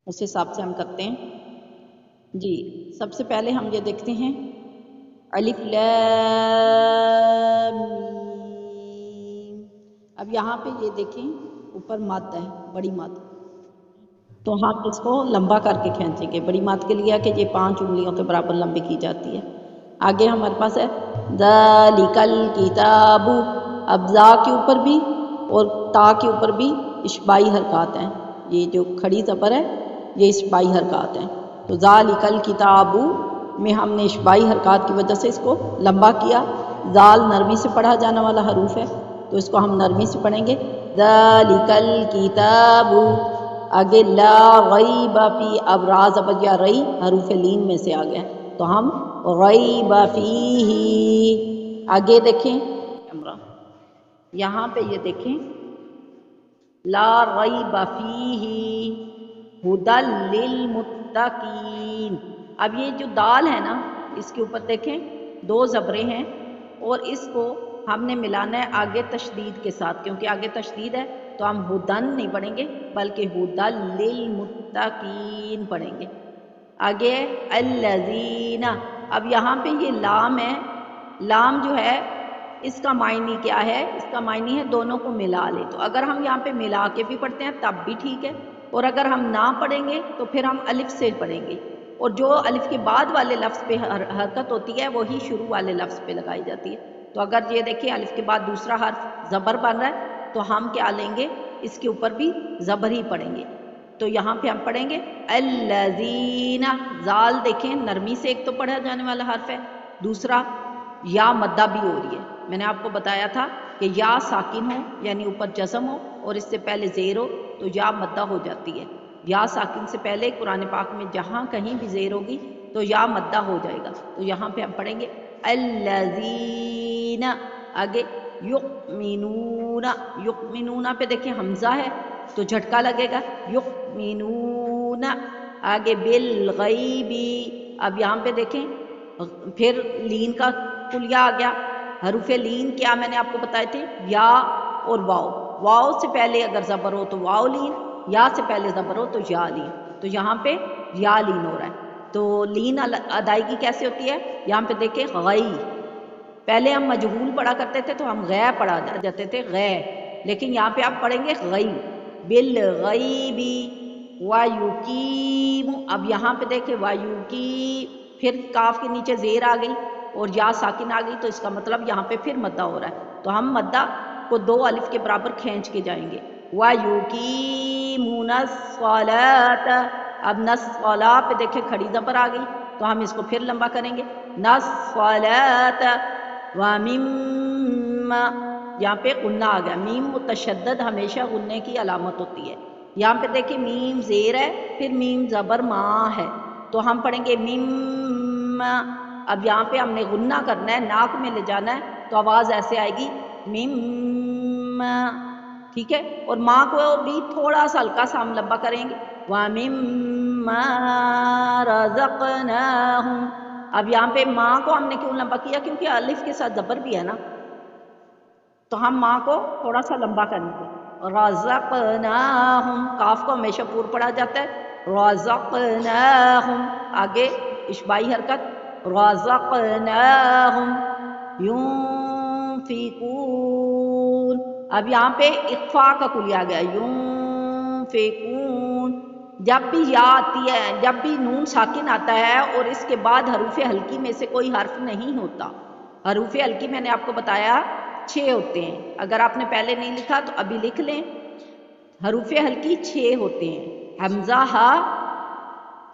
उस हिसाब से हम करते हैं जी। सबसे पहले हम ये देखते हैं अलिफ लैम मीम। अब यहाँ पे ये देखें ऊपर मद है, बड़ी मद, तो हम इसको लंबा करके खींचेंगे। बड़ी मद के लिए है कि ये 5 उंगलियों के बराबर लंबी की जाती है। आगे हमारे पास है ज़ालिकल किताबु। अब ज़ा के ऊपर भी और ता के ऊपर भी इशबाई हरकत हैं। ये जो खड़ी ज़बर है ये इशबाई हरकत हैं। तो ज़ालिकल किताबु में हमने इशबाई हरकत की वजह से इसको लंबा किया। ज़ाल नरमी से पढ़ा जाने वाला हरूफ है तो इसको हम नरमी से पढ़ेंगे ज़ालिकल किताबु। आगे ला गैब फी, अब रा ज़बर या रई हरूफ लीन में से आ गया तो हम गैब फीही। आगे देखें कैमरा, यहाँ पे ये देखें ला गैब फीही हुदल लिल मुत्तकीन। अब ये जो दाल है ना इसके ऊपर देखें 2 ज़बरें हैं और इसको हमने मिलाना है आगे तशदीद के साथ, क्योंकि आगे तशदीद है तो हम हुदन नहीं पढ़ेंगे बल्कि हुदल लिल मुत्तकीन पढ़ेंगे। आगे अल्लज़ीना। अब यहाँ पे ये लाम है, लाम जो है इसका मायनी क्या है? इसका मायनी है दोनों को मिला ले। तो अगर हम यहाँ पे मिला के भी पढ़ते हैं तब भी ठीक है, और अगर हम ना पढ़ेंगे तो फिर हम अलिफ से पढ़ेंगे, और जो अलिफ के बाद वाले लफ्ज़ पे हरकत होती है वही शुरू वाले लफ्ज़ पे लगाई जाती है। तो अगर ये देखिए अलिफ के बाद दूसरा हर्फ ज़बर बन रहा है तो हम क्या लेंगे, इसके ऊपर भी ज़बर ही पढ़ेंगे। तो यहाँ पे हम पढ़ेंगे अल्लज़ीना। ज़ाल देखें नरमी से एक तो पढ़ा जाने वाला हर्फ है, दूसरा या मद्दा भी हो रही है। मैंने आपको बताया था कि या साकिन हो यानी ऊपर जज़म हो और इससे पहले ज़ेर हो तो या मद्दा हो जाती है। या साकिन से पहले कुरान पाक में जहाँ कहीं भी ज़ेर होगी तो या मद्दा हो जाएगा। तो यहाँ पे हम पढ़ेंगे अल्लज़ीना। आगे युमिनूना। युमिनूना पे देखिए हमज़ा है तो झटका लगेगा युमिनूना। आगे बिल गैबी। अब यहाँ पे देखें फिर लीन का कुलिया आ गया। हरूफे लीन क्या मैंने आपको बताए थे, या और वाव। वाव से पहले अगर ज़बर हो तो वाव लीन, या से पहले ज़बर हो तो या लीन। तो यहाँ पे या लीन हो रहा है। तो लीन अदायगी कैसे होती है, यहाँ पे देखें गई। पहले हम मजहूल पढ़ा करते थे तो हम गै पढ़ा जाते थे गै, लेकिन यहाँ पे आप पढ़ेंगे गई। बिल गईबी वायुकीम। अब यहाँ पे देखें वायुकी, फिर काफ के नीचे ज़ेर आ गई और या साकिन आ गई तो इसका मतलब यहाँ पे फिर मद्दा हो रहा है। तो हम मद्दा को 2 अलिफ के बराबर खींच के जाएंगे। वायुकीमूना सलात। अब नस्सला पे देखें खड़ी ज़बर आ गई तो हम इसको फिर लंबा करेंगे नस्सलात व मिम्मा। यहाँ पे गुन्ना आ गया। मीम मुतशद्दद हमेशा गुन्ने की अलामत होती है। यहाँ पे देखिए मीम ज़ेर है फिर मीम ज़बर माँ है तो हम पढ़ेंगे मिम्मा। अब यहाँ पे हमने गुन्ना करना है, नाक में ले जाना है तो आवाज़ ऐसे आएगी मिम्मा, ठीक है। और माँ को भी थोड़ा सा हल्का सा हम लंबा करेंगे व मिम्मा रज़क़नाहुम। अब यहाँ पे माँ को हमने क्यों लंबा किया, क्योंकि अलिफ के साथ ज़बर भी है ना, तो हम माँ को थोड़ा सा लंबा करेंगे। रज़क़नाहुम, काफ को हमेशा पूर पढ़ा जाता है रज़क़नाहुम। आगे इशबाई हरकत रज़क़नाहुम युनफिकून। अब यहाँ पे इख्फा का कुलिया आ गया युनफिकून। जब भी या आती है, जब भी नून साकिन आता है और इसके बाद हरूफे हल्की में से कोई हर्फ नहीं होता। हरूफे हल्की मैंने आपको बताया 6 होते हैं, अगर आपने पहले नहीं लिखा तो अभी लिख लें। हरूफे हल्की 6 होते हैं, हमजा हा,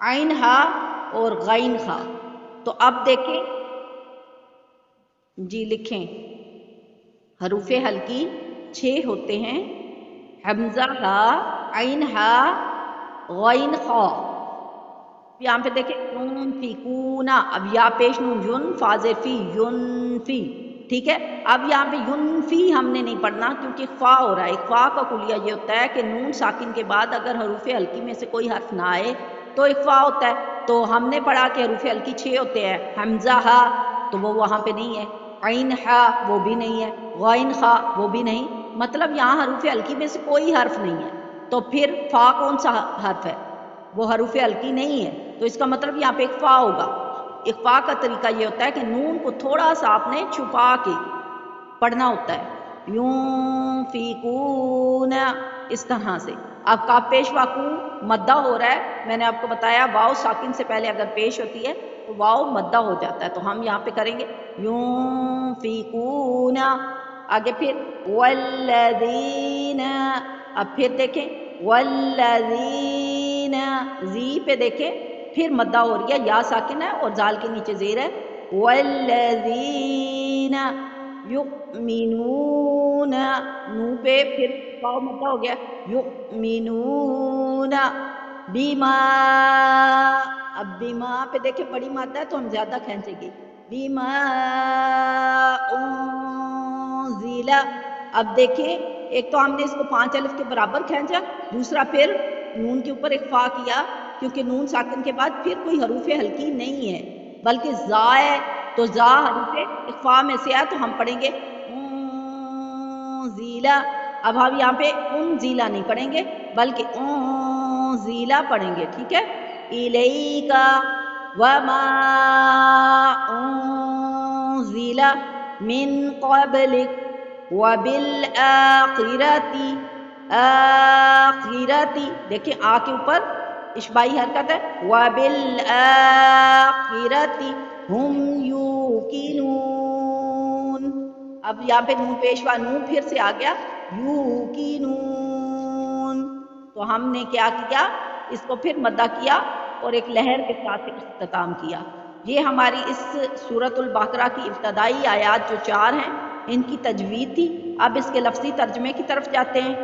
आइन हा और गैन हा। तो अब देखें जी, लिखें हरूफे हल्की 6 होते हैं, हमजा हा, आइन हा, गैन खा। यहाँ पे देखें युनफिकूना। अब या पेश नून युन फाज़ेफी युनफी, ठीक है। अब यहाँ पे युनफी हमने नहीं पढ़ना क्योंकि ख्वा हो रहा है। ख्वा का कुलिया ये होता है कि नून साकिन के बाद अगर हरूफे हल्की में से कोई हर्फ ना आए तो इख्वा होता है। तो हमने पढ़ा कि हरूफे हल्की 6 होते हैं, हमजा हा तो वो वहाँ पे नहीं है, आइन हा वो भी नहीं है, गैन खा वो भी नहीं, मतलब यहाँ हरूफे हल्की में से कोई हर्फ नहीं है। तो फिर फा कौन सा हर्फ है, وہ حروف ہلکی نہیں ہے، تو اس کا مطلب یہاں پہ اخفا ہوگا۔ اخفا کا طریقہ یہ ہوتا ہے کہ نون کو تھوڑا سا آپ نے چھپا کے پڑھنا ہوتا ہے، ينفقون اس طرح سے۔ اب کا پیش واقع مدہ ہو رہا ہے، میں نے آپ کو بتایا واو ساکن سے پہلے اگر پیش ہوتی ہے تو واو مدہ ہو جاتا ہے، تو ہم یہاں پہ کریں گے ينفقون، آگے پھر والذین، اب پھر دیکھیں والذین، زی پہ دیکھیں پھر مدہ ہو رہی ہے، یا ساکن ہے اور زال کے نیچے زیر ہے، والذین یؤمنون، نو پہ پھر واو مدہ ہو گیا، یؤمنون بما، اب بما پہ دیکھیں بڑی مادہ ہے تو ہم زیادہ کھینچیں گے، بما انزل، اب دیکھیں ایک تو ہم نے اس کو 5 الف کے برابر کھینچا، دوسرا پھر نون کے اوپر اخفا کیا، کیونکہ نون ساکن کے بعد پھر کوئی حروف ہلکی نہیں ہے بلکہ زا ہے، تو زا حروف اخفا میں سے ہے، تو ہم پڑھیں گے انزیلا۔ اب ہم یہاں پہ انزیلا نہیں پڑھیں گے بلکہ انزیلا پڑھیں گے، ٹھیک ہے، الیکا وما انزل من قبلک وبالآخرتی، آخرتی دیکھیں آ کے اوپر اشبائی حرکت ہے، وبالآخرتی ہم یوقنون، اب یہاں پہ نون پیشوا نون پھر سے آ گیا، یوقنون، تو ہم نے کیا کیا، اس کو پھر مدہ کیا اور ایک لہر کے ساتھ اختتام کیا۔ یہ ہماری اس سورۃ البقرہ کی ابتدائی آیات جو 4 ہیں ان کی تجوید تھی۔ اب اس کے لفظی ترجمے کی طرف جاتے ہیں۔